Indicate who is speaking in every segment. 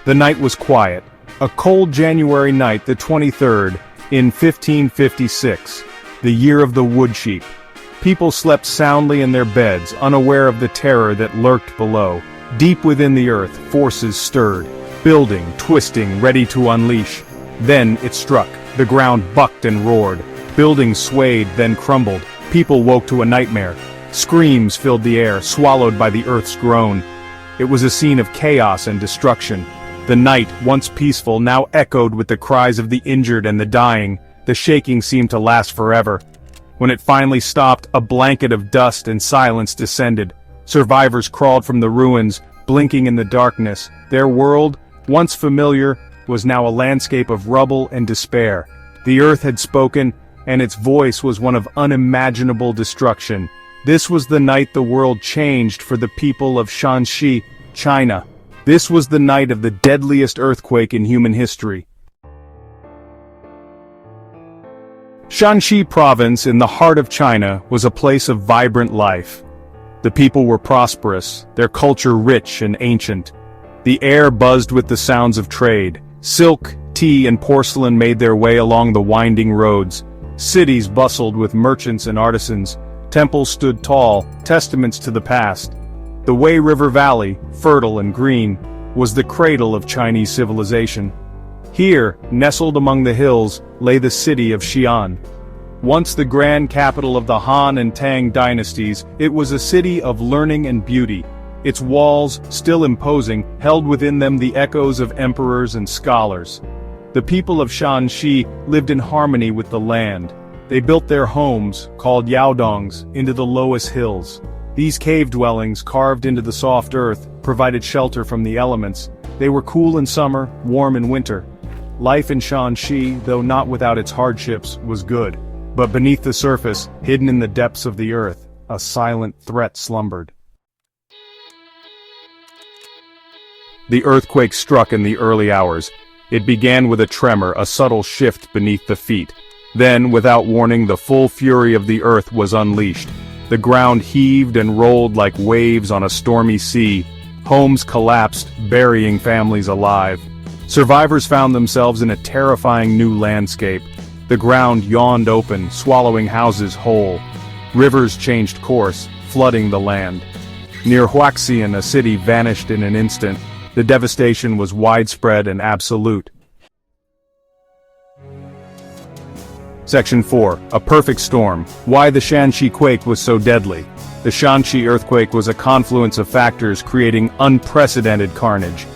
Speaker 1: The night was quiet, a cold January night, the 23rd, in 1556, the year of the wood sheep. People slept soundly in their beds, unaware of the terror that lurked below. Deep within the earth, forces stirred, building, twisting, ready to unleash. Then it struck. The ground bucked and roared. Buildings swayed, then crumbled. People woke to a nightmare. Screams filled the air, swallowed by the earth's groan. It was a scene of chaos and destruction. The night, once peaceful, now echoed with the cries of the injured and the dying. The shaking seemed to last forever. When it finally stopped, a blanket of dust and silence descended. Survivors crawled from the ruins, blinking in the darkness. Their world, once familiar, was now a landscape of rubble and despair. The earth had spoken, and its voice was one of unimaginable destruction. This was the night the world changed for the people of Shaanxi, China. This was the night of the deadliest earthquake in human history. Shaanxi province in the heart of China was a place of vibrant life. The people were prosperous, their culture rich and ancient. The air buzzed with the sounds of trade. Silk, tea, and porcelain made their way along the winding roads. Cities bustled with merchants and artisans. Temples stood tall, testaments to the past. The Wei River Valley, fertile and green, was the cradle of Chinese civilization. Here, nestled among the hills, lay the city of Xi'an. Once the grand capital of the Han and Tang dynasties, it was a city of learning and beauty. Its walls, still imposing, held within them the echoes of emperors and scholars. The people of Shaanxi lived in harmony with the land. They built their homes, called yaodongs, into the lowest hills. These cave dwellings, carved into the soft earth, provided shelter from the elements. They were cool in summer, warm in winter. Life in Shaanxi, though not without its hardships, was good. But beneath the surface, hidden in the depths of the earth, a silent threat slumbered. The earthquake struck in the early hours. It began with a tremor, a subtle shift beneath the feet. Then, without warning, the full fury of the earth was unleashed. The ground heaved and rolled like waves on a stormy sea. Homes collapsed, burying families alive. Survivors found themselves in a terrifying new landscape. The ground yawned open, swallowing houses whole. Rivers changed course, flooding the land. Near Huaxian, a city vanished in an instant. The devastation was widespread and absolute. Section 4. A perfect storm. Why the Shaanxi quake was so deadly. The Shaanxi earthquake was a confluence of factors creating unprecedented carnage.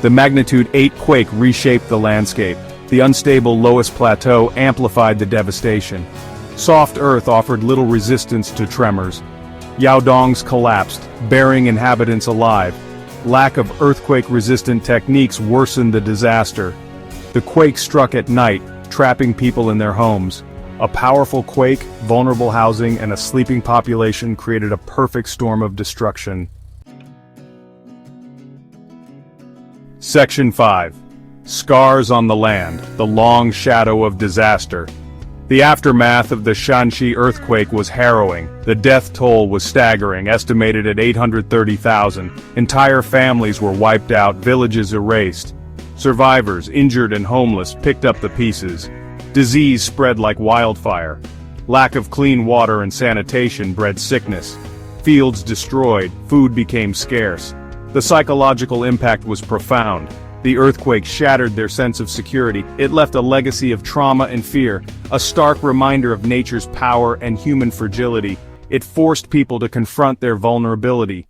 Speaker 1: The magnitude 8 quake reshaped the landscape. The unstable lowest plateau amplified the devastation. Soft earth offered little resistance to tremors. Yaodongs collapsed, burying inhabitants alive. Lack of earthquake-resistant techniques worsened the disaster. The quake struck at night, trapping people in their homes. A powerful quake, vulnerable housing, and a sleeping population created a perfect storm of destruction. Section 5. Scars on the land, the long shadow of disaster. The aftermath of the Shaanxi earthquake was harrowing. The death toll was staggering, estimated at 830,000. Entire families were wiped out, villages erased. Survivors, injured and homeless, picked up the pieces. Disease spread like wildfire. Lack of clean water and sanitation bred sickness. Fields destroyed, food became scarce. The psychological impact was profound. The earthquake shattered their sense of security. It left a legacy of trauma and fear, a stark reminder of nature's power and human fragility. It forced people to confront their vulnerability.